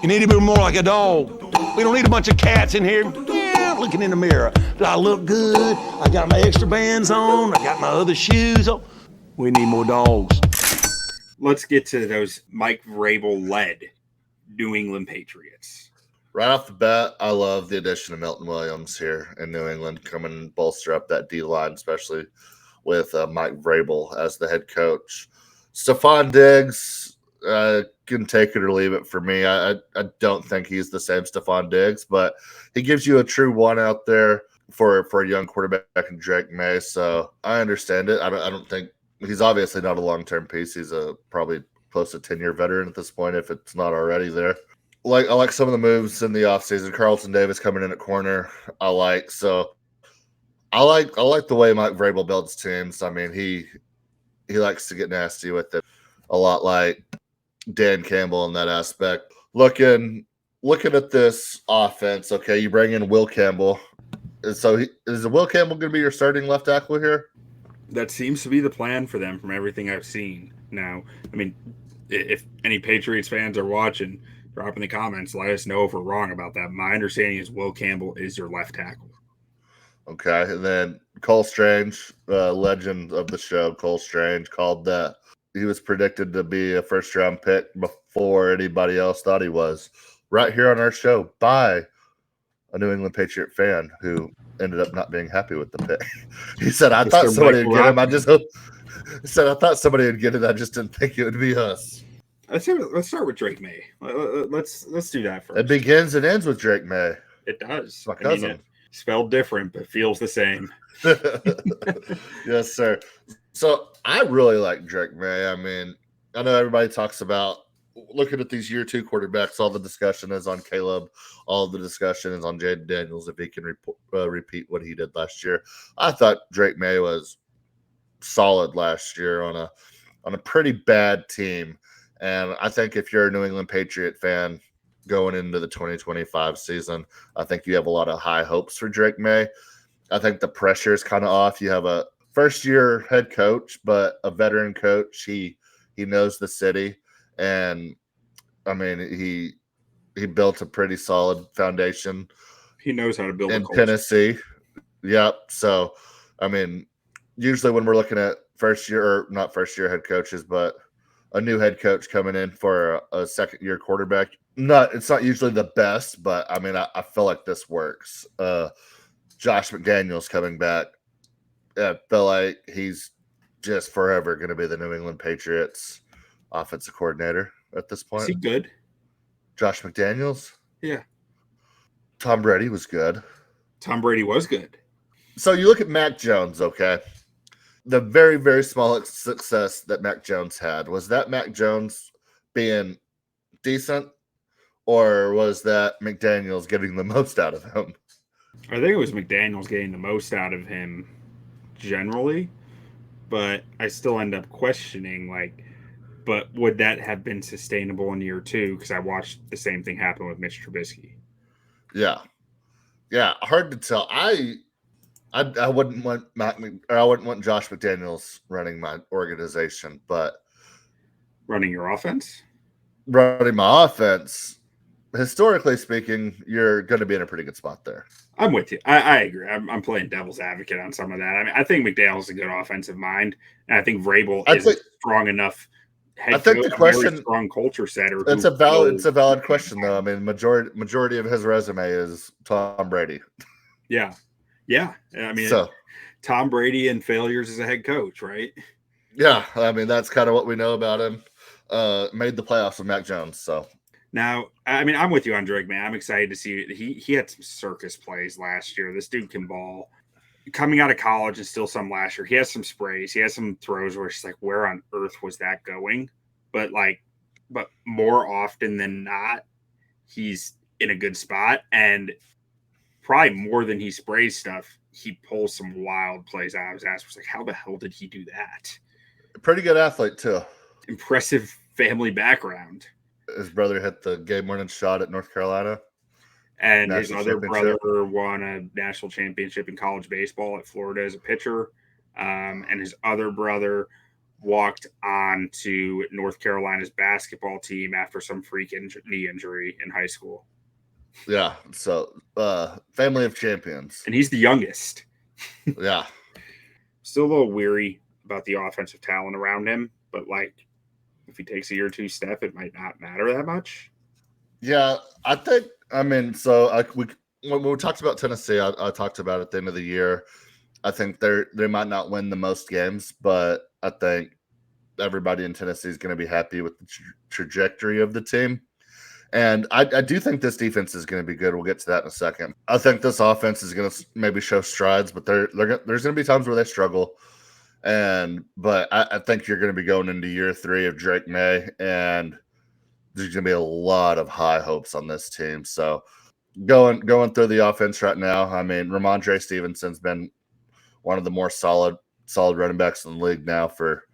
You need to be more like a dog. We don't need a bunch of cats in here looking in the mirror. Do I look good? I got my extra bands on. I got my other shoes on. We need more dogs. Let's get to those Mike Vrabel-led New England Patriots. Right off the bat, I love the addition of Milton Williams here in New England, coming and bolster up that D-line, especially with Mike Vrabel as the head coach. Stefon Diggs can take it or leave it for me. I don't think he's the same Stefon Diggs, but he gives you a true one out there for a young quarterback in Drake Maye. So I understand it. I don't think he's obviously not a long-term piece. He's a probably close to 10-year veteran at this point, if it's not already there. I like some of the moves in the offseason. Carlton Davis coming in at corner. I like the way Mike Vrabel builds teams. I mean, he likes to get nasty with it, a lot like Dan Campbell in that aspect. Looking at this offense, okay, you bring in Will Campbell. So is Will Campbell going to be your starting left tackle here? That seems to be the plan for them from everything I've seen. Now, I mean, if any Patriots fans are watching, drop in the comments, let us know if we're wrong about that. My understanding is Will Campbell is your left tackle. Okay, and then Cole Strange, legend of the show, Cole Strange, called that. He was predicted to be a first-round pick before anybody else thought he was. Right here on our show by a New England Patriot fan who ended up not being happy with the pick. He said, I thought somebody would get him. He said, I thought somebody would get it. I just didn't think it would be us. Let's start with Drake Maye. Let's do that first. It begins and ends with Drake Maye. It does. My cousin. I mean, spelled different, but feels the same. Yes, sir. So I really like Drake Maye. I mean, I know everybody talks about looking at these year two quarterbacks. All the discussion is on Caleb. All the discussion is on Jaden Daniels if he can repeat what he did last year. I thought Drake Maye was solid last year on a pretty bad team. And I think if you're a New England Patriot fan going into the 2025 season, I think you have a lot of high hopes for Drake Maye. I think the pressure is kind of off. You have a first-year head coach, but a veteran coach. He knows the city, and I mean he built a pretty solid foundation. He knows how to build in Tennessee. Yep. So, I mean, usually when we're looking at not first year head coaches, but a new head coach coming in for a second-year quarterback, it's not usually the best, but I mean, I feel like this works. Josh McDaniels coming back. I feel like he's just forever going to be the New England Patriots offensive coordinator at this point. Is he good? Josh McDaniels? Yeah. Tom Brady was good. Tom Brady was good. So you look at Mac Jones, okay? The very, very small success that Mac Jones had, was that Mac Jones being decent, or was that McDaniels getting the most out of him? I think it was McDaniels getting the most out of him generally, but I still end up questioning, but would that have been sustainable in year two? Because I watched the same thing happen with Mitch Trubisky. Yeah, hard to tell. I wouldn't want Josh McDaniels running my organization, but running your offense, running my offense, historically speaking, you're going to be in a pretty good spot there. I'm with you. I agree. I'm playing devil's advocate on some of that. I mean, I think McDaniels is a good offensive mind, and I think Vrabel is a strong enough head coach, the question, strong culture setter. It's a valid question, though. I mean, majority of his resume is Tom Brady. Yeah. I mean, Tom Brady and failures as a head coach, right? Yeah. I mean, that's kind of what we know about him. Made the playoffs with Mac Jones. So now, I mean, I'm with you on Drake, man. I'm excited to see he had some circus plays last year. This dude can ball. Coming out of college and still some last year, he has some sprays. He has some throws where it's like, where on earth was that going? But more often than not, he's in a good spot, and probably more than he sprays stuff, he pulls some wild plays out of his ass. It's like, how the hell did he do that? Pretty good athlete too. Impressive family background. His brother hit the game-winning shot at North Carolina. And his other brother won a national championship in college baseball at Florida as a pitcher. And his other brother walked on to North Carolina's basketball team after some freak knee injury in high school. Yeah. So, family of champions. And he's the youngest. Yeah. Still a little weary about the offensive talent around him, but like if he takes a year or two step, it might not matter that much. Yeah, I think. I mean, so when we talked about Tennessee, I talked about at the end of the year. I think they might not win the most games, but I think everybody in Tennessee is going to be happy with the trajectory of the team. And I do think this defense is going to be good. We'll get to that in a second. I think this offense is going to maybe show strides, but there's going to be times where they struggle. But I think you're going to be going into year 3 of Drake Maye, and there's going to be a lot of high hopes on this team. So going through the offense right now, I mean, Ramondre Stevenson's been one of the more solid running backs in the league now for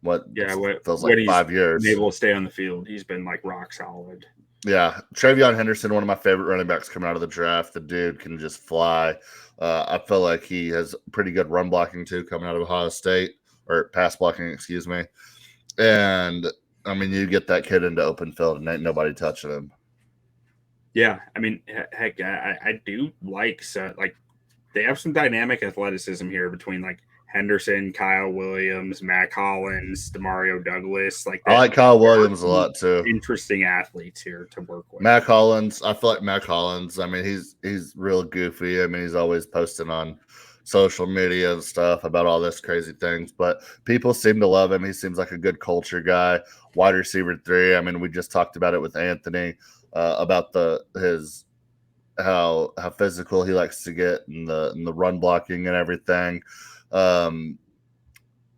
what feels like 5 years. Able to stay on the field. He's been like rock solid. Yeah. Travion Henderson, one of my favorite running backs coming out of the draft. The dude can just fly. I feel like he has pretty good run blocking too, coming out of Ohio State, or pass blocking, excuse me. And I mean, you get that kid into open field and ain't nobody touching him. Yeah. I mean, heck, I do like they have some dynamic athleticism here between like Henderson, Kyle Williams, Matt Collins, Demario Douglas. I like Kyle Williams a lot too. Interesting athletes here to work with. Matt Collins, I feel like Matt Collins. I mean, he's real goofy. I mean, he's always posting on social media and stuff about all this crazy things, but people seem to love him. He seems like a good culture guy. Wide receiver 3. I mean, we just talked about it with Anthony about how physical he likes to get in the run blocking and everything.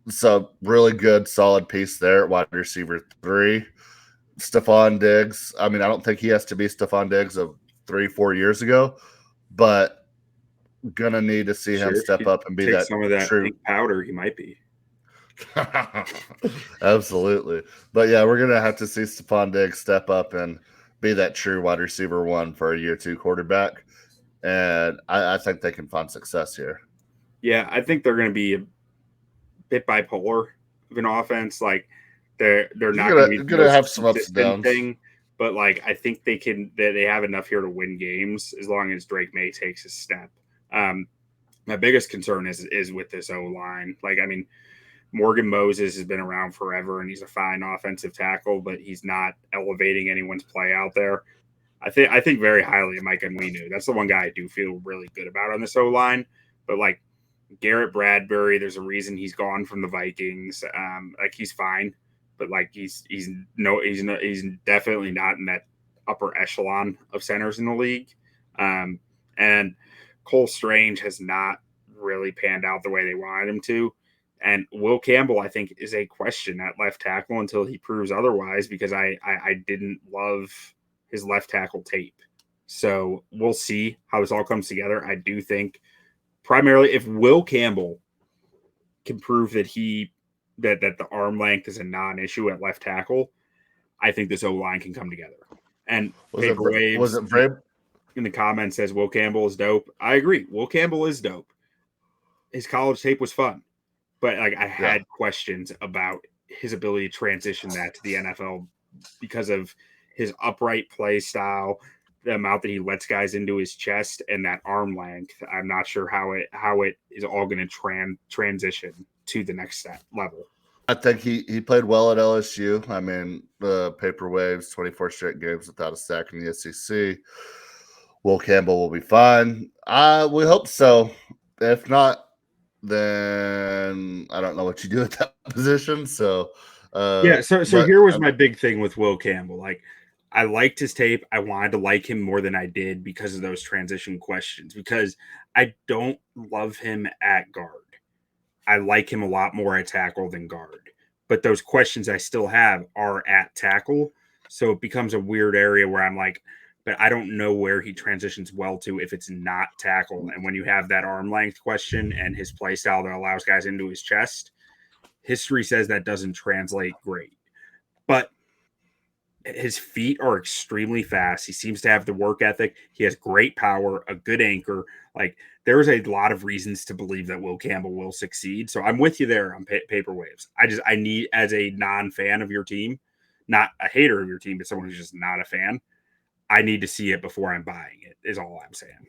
So really good, solid piece there at wide receiver 3. Stefon Diggs. I mean, I don't think he has to be Stefon Diggs of 3-4 years ago, but gonna need to see him step up and be that some of that true powder. He might be. Absolutely. But yeah, we're gonna have to see Stefon Diggs step up and be that true wide receiver 1 for a year 2 quarterback. And I think they can find success here. Yeah, I think they're going to be a bit bipolar of an offense. Like they're not going to have some ups and downs. But like I think they have enough here to win games as long as Drake Maye takes a step. My biggest concern is with this O-line. Like, I mean, Morgan Moses has been around forever and he's a fine offensive tackle, but he's not elevating anyone's play out there. I think very highly of Mike Onwenu. That's the one guy I do feel really good about on this O-line. But like Garrett Bradbury, there's a reason he's gone from the Vikings. Like he's fine, but like he's definitely not in that upper echelon of centers in the league. And Cole Strange has not really panned out the way they wanted him to. And Will Campbell, I think, is a question at left tackle until he proves otherwise, because I didn't love his left tackle tape. So we'll see how this all comes together. I do think primarily if Will Campbell can prove that that the arm length is a non-issue at left tackle, I think this O-line can come together. And was it Vrabel? In the comments says Will Campbell is dope. I agree. Will Campbell is dope. His college tape was fun, but like I had questions about his ability to transition that to the NFL because of his upright play style, the amount that he lets guys into his chest, and that arm length. I'm not sure how it is all going to transition to the next level. I think he played well at LSU. I mean, the paper waves, 24 straight games without a sack in the SEC. Will Campbell will be fine. We hope so. If not, then I don't know what you do at that position. So here was my big thing with Will Campbell. Like, I liked his tape. I wanted to like him more than I did because of those transition questions, because I don't love him at guard. I like him a lot more at tackle than guard. But those questions I still have are at tackle. So it becomes a weird area where I'm like, but I don't know where he transitions well to if it's not tackle. And when you have that arm length question and his play style that allows guys into his chest, history says that doesn't translate great. But his feet are extremely fast. He seems to have the work ethic. He has great power, a good anchor. Like, there's a lot of reasons to believe that Will Campbell will succeed. So I'm with you there on paper waves. I need, as a non-fan of your team, not a hater of your team, but someone who's just not a fan, I need to see it before I'm buying it, is all I'm saying.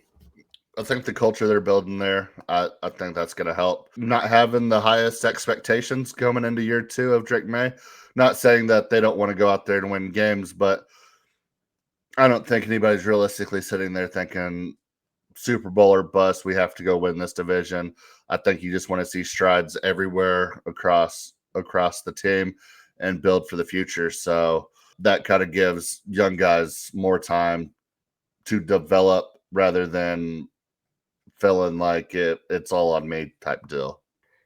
I think the culture they're building there, I think that's going to help. Not having the highest expectations coming into year 2 of Drake Maye. Not saying that they don't want to go out there and win games, but I don't think anybody's realistically sitting there thinking Super Bowl or bust. We have to go win this division. I think you just want to see strides everywhere across the team and build for the future. So that kind of gives young guys more time to develop rather than feeling like it's all on me type deal.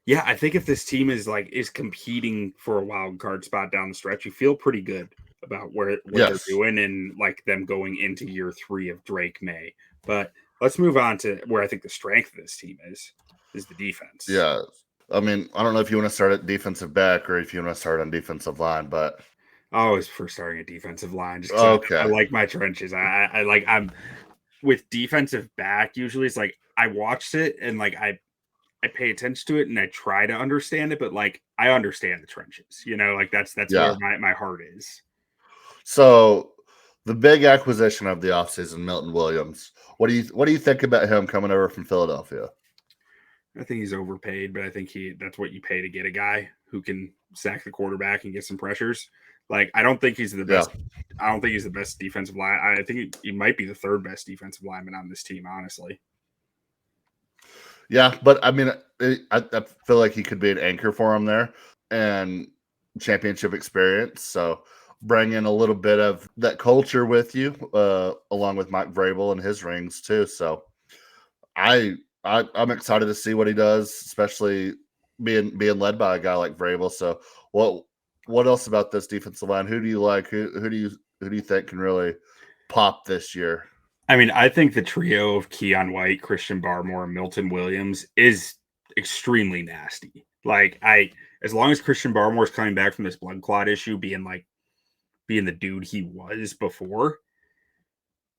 Yeah, I think if this team is competing for a wild card spot down the stretch, you feel pretty good about what they're doing and like them going into year 3 of Drake Maye. But let's move on to where I think the strength of this team is the defense. Yeah. I mean, I don't know if you want to start at defensive back or if you want to start on defensive line, but I always prefer starting a defensive line. Just okay. I like my trenches. I'm with defensive back. Usually it's like I watched it and like I pay attention to it and I try to understand it, but like I understand the trenches, like that's where my heart is. So the big acquisition of the offseason, Milton Williams. What do you think about him coming over from Philadelphia? I think he's overpaid, but I think that's what you pay to get a guy who can sack the quarterback and get some pressures. Like, I don't think he's the best. Yeah. I don't think he's the best defensive line. I think he might be the 3rd best defensive lineman on this team, honestly. Yeah, but I mean, I feel like he could be an anchor for him there and championship experience. So bring in a little bit of that culture with you, along with Mike Vrabel and his rings too. So I'm excited to see what he does, especially being led by a guy like Vrabel. So what else about this defensive line? Who do you like? Who do you think can really pop this year? I mean, I think the trio of Keion White, Christian Barmore, and Milton Williams is extremely nasty. Like, as long as Christian Barmore is coming back from this blood clot issue, being the dude he was before,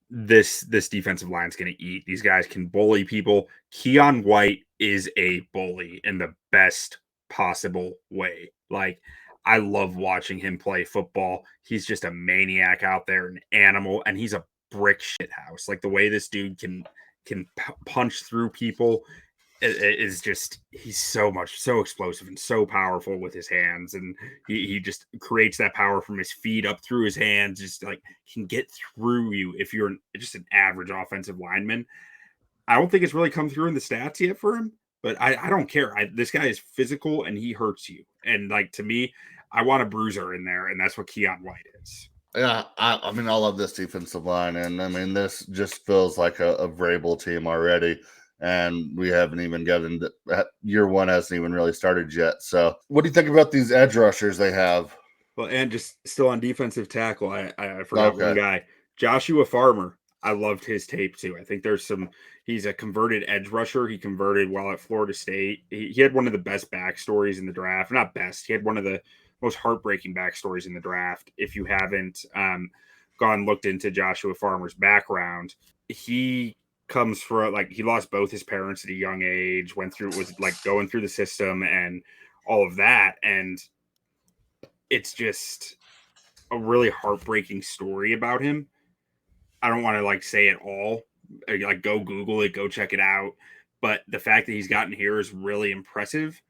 this defensive line is going to eat. These guys can bully people. Keion White is a bully in the best possible way. Like, I love watching him play football. He's just a maniac out there, an animal, and he's a brick shit house. Like, the way this dude can punch through people is just, he's so explosive and so powerful with his hands, and he just creates that power from his feet up through his hands, just like can get through you if you're just an average offensive lineman. I don't think it's really come through in the stats yet for him, but I don't care. This guy is physical and he hurts you, and like, to me, I want a bruiser in there, and that's what Keion White is. Yeah, I mean, I love this defensive line, and I mean, this just feels like a Vrabel team already, and we haven't even gotten year 1 hasn't even really started yet. So, what do you think about these edge rushers they have? Well, and just still on defensive tackle, I forgot one guy, Joshua Farmer. I loved his tape too. I think he's a converted edge rusher. He converted while at Florida State. He had one of the best backstories in the draft. Not best. He had one of the most heartbreaking backstories in the draft. If you haven't looked into Joshua Farmer's background, he comes from, like, he lost both his parents at a young age, was going through the system and all of that. And it's just a really heartbreaking story about him. I don't want to say it all. Like, go Google it, go check it out. But the fact that he's gotten here is really impressive.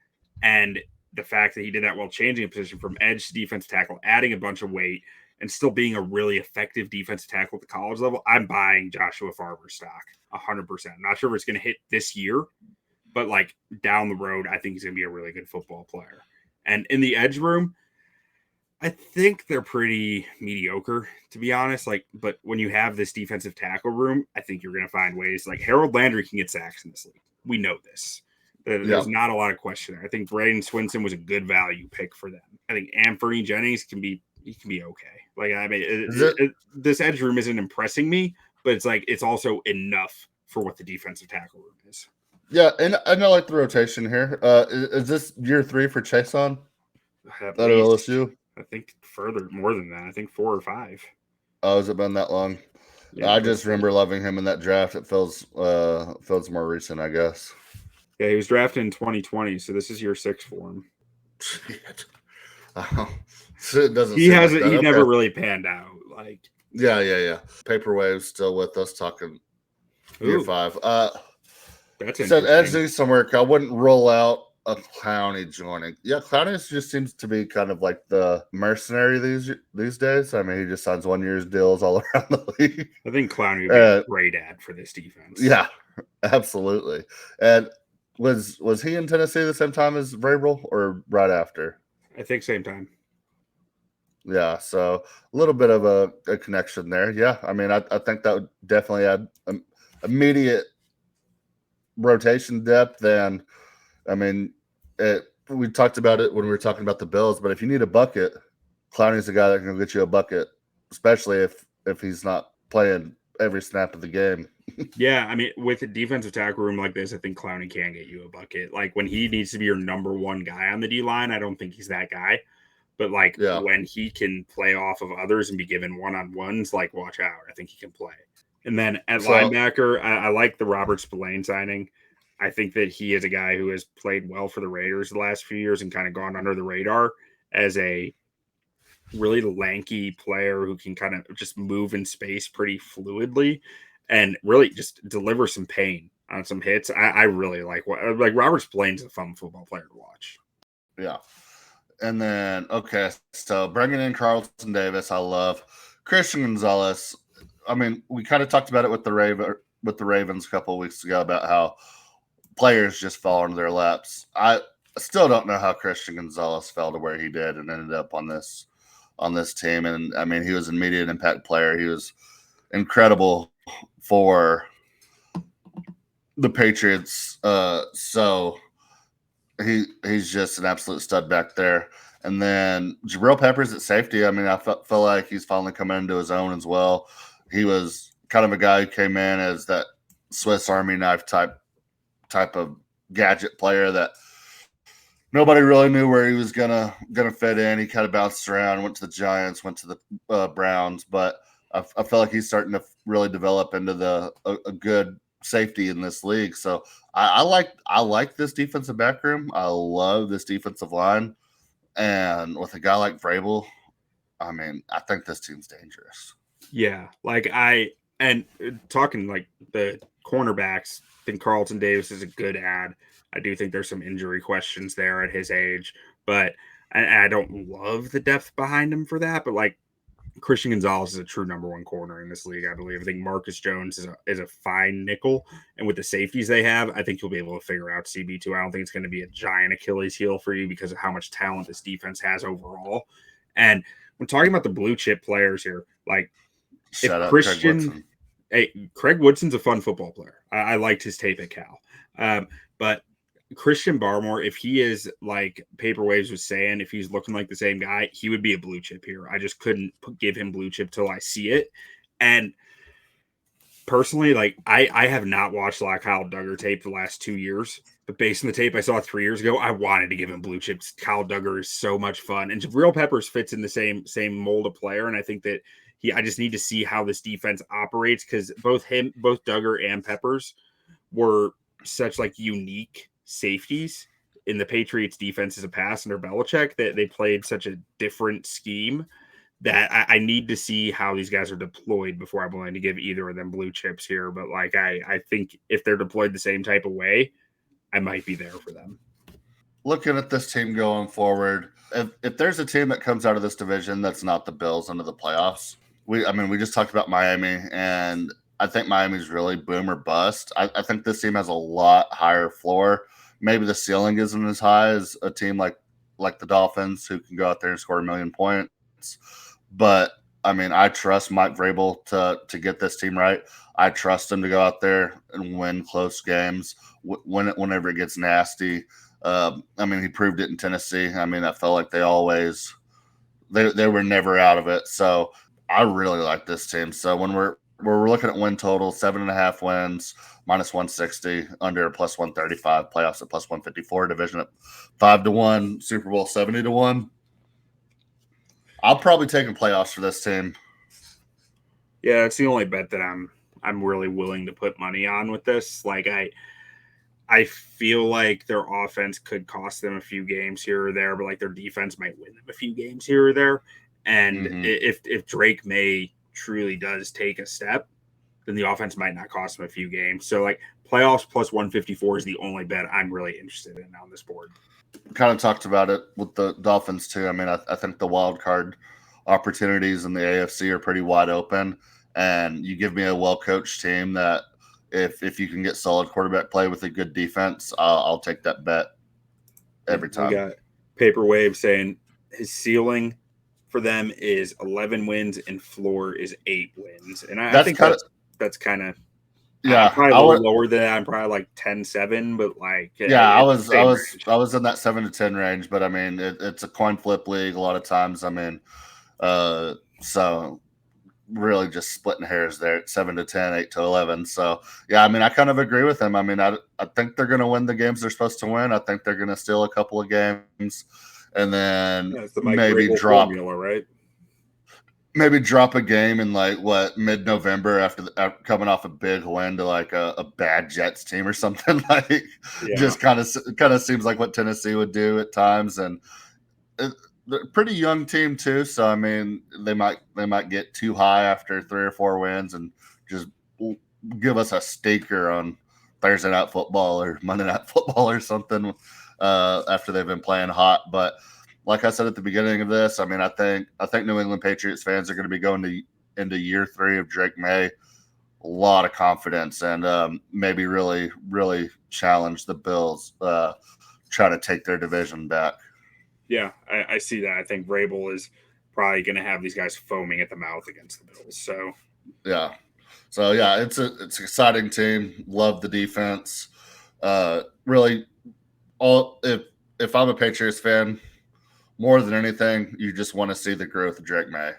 And the fact that he did that while changing a position from edge to defensive tackle, adding a bunch of weight, and still being a really effective defensive tackle at the college level, I'm buying Joshua Farmer's stock 100%. I'm not sure if it's going to hit this year, but like down the road, I think he's going to be a really good football player. And in the edge room, I think they're pretty mediocre, to be honest. But when you have this defensive tackle room, I think you're going to find ways. Like, Harold Landry can get sacks in this league. We know this. There's not a lot of question there. I think Braden Swinson was a good value pick for them. I think Anthony Jennings can be okay. Like, I mean, this edge room isn't impressing me, but it's also enough for what the defensive tackle room is. Yeah, and I like the rotation here. Is this year 3 for Chason? At LSU? I think more than that. I think 4 or 5. Oh, has it been that long? Yeah, I just remember loving him in that draft. It feels more recent, I guess. Yeah, he was drafted in 2020, so this is year 6 for him. Shit. Oh, so it doesn't. He hasn't. He never really panned out. Like yeah. Paper Wave's still with us talking year 5. That's said Ed interesting. needs some work. I wouldn't roll out a Clowney joining. Yeah, Clowney just seems to be kind of like the mercenary these days. I mean, he just signs 1 year's deals all around the league. I think Clowney would be a great ad for this defense. Yeah, absolutely. And was he in Tennessee the same time as Vrabel or right after? I think same time. Yeah, so a little bit of a connection there. Yeah, I mean, I think that would definitely add immediate rotation depth. And I mean, we talked about it when we were talking about the Bills, but if you need a bucket, Clowney's the guy that can get you a bucket, especially if he's not playing every snap of the game. Yeah, I mean, with a defensive tackle room like this, I think Clowney can get you a bucket. Like when he needs to be your number one guy on the D line, I don't think he's that guy. But like when he can play off of others and be given one-on-ones, like watch out. I think he can play. And then at linebacker, I like the Robert Spillane signing. I think that he is a guy who has played well for the Raiders the last few years and kind of gone under the radar as a really lanky player who can kind of just move in space pretty fluidly and really just deliver some pain on some hits. I really like Robert Spillane's a fun football player to watch. Yeah. And then, okay, so bringing in Carlton Davis, I love. Christian Gonzalez, I mean, we kind of talked about it with the Ravens a couple of weeks ago about how players just fall into their laps. I still don't know how Christian Gonzalez fell to where he did and ended up on this team. And I mean, he was an immediate impact player. He was incredible for the Patriots. So he's just an absolute stud back there. And then Jabril Peppers at safety. I mean, I felt like he's finally coming into his own as well. He was kind of a guy who came in as that Swiss Army knife type of gadget player that nobody really knew where he was gonna fit in. He kind of bounced around, went to the Giants, went to the Browns, but I feel like he's starting to really develop into a good safety in this league. So I like this defensive back room. I love this defensive line, and with a guy like Vrabel, I mean, I think this team's dangerous. Yeah, and talking like the cornerbacks, I think Carlton Davis is a good ad. I do think there's some injury questions there at his age, but I don't love the depth behind him for that. But like Christian Gonzalez is a true number one corner in this league, I believe. I think Marcus Jones is a fine nickel, and with the safeties they have, I think you'll be able to figure out CB2. I don't think it's going to be a giant Achilles heel for you because of how much talent this defense has overall. And when talking about the blue chip players here, like Craig Woodson's a fun football player. I liked his tape at Cal, but Christian Barmore, if he is like Paper Waves was saying, if he's looking like the same guy, he would be a blue chip here. I just couldn't give him blue chip till I see it. And personally, like I have not watched like Kyle Duggar tape the last 2 years, but based on the tape I saw 3 years ago, I wanted to give him blue chips. Kyle Duggar is so much fun, and Jabril Peppers fits in the same mold of player. And I think that I just need to see how this defense operates because both Duggar and Peppers were such like unique safeties in the Patriots defense as a pass under Belichick that they played such a different scheme that I need to see how these guys are deployed before I'm willing to give either of them blue chips here. But like, I think if they're deployed the same type of way, I might be there for them. Looking at this team going forward, if there's a team that comes out of this division that's not the Bills into the playoffs, we just talked about Miami, and I think Miami's really boom or bust. I think this team has a lot higher floor. Maybe the ceiling isn't as high as a team like the Dolphins who can go out there and score 1 million points. But, I mean, I trust Mike Vrabel to get this team right. I trust him to go out there and win close games whenever it gets nasty. I mean, he proved it in Tennessee. I mean, I felt like they were never out of it. So I really like this team. So when we're looking at win total, 7.5 wins, minus 160, under plus 135, playoffs at plus 154, division at 5-1, Super Bowl 70-1. I'll probably take playoffs for this team. Yeah, it's the only bet that I'm really willing to put money on with this. Like I feel like their offense could cost them a few games here or there, but like their defense might win them a few games here or there. And if Drake Maye truly does take a step, then the offense might not cost them a few games. So like playoffs plus 154 is the only bet I'm really interested in on this board. Kind of talked about it with the Dolphins too. I mean, I think the wild card opportunities in the AFC are pretty wide open, and you give me a well-coached team that if you can get solid quarterback play with a good defense, I'll take that bet every time. We got Paper Wave saying his ceiling for them is 11 wins and floor is 8 wins, and I think that's kind of I'm probably a little lower than that. I'm probably like 10-7, but like I was in that 7 to 10 range, but I mean it's a coin flip league a lot of times. I mean, so really just splitting hairs there at 7 to 10, 8 to 11. So yeah, I mean I kind of agree with him. I mean I think they're going to win the games they're supposed to win. I think they're going to steal a couple of games, and then maybe drop formula, right? Maybe drop a game in like mid-November after coming off a big win to like a bad Jets team or something. Like just kind of seems like what Tennessee would do at times, and they're a pretty young team too. So I mean they might get too high after 3 or 4 wins and just give us a stinker on Thursday Night Football or Monday Night Football or something after they've been playing hot, but. Like I said at the beginning of this, I mean, I think New England Patriots fans are going to be going into year 3 of Drake Maye, a lot of confidence, and maybe really, really challenge the Bills, try to take their division back. Yeah, I see that. I think Vrabel is probably going to have these guys foaming at the mouth against the Bills. So yeah, it's an exciting team. Love the defense. Really, if I'm a Patriots fan. More than anything, you just want to see the growth of Drake Maye.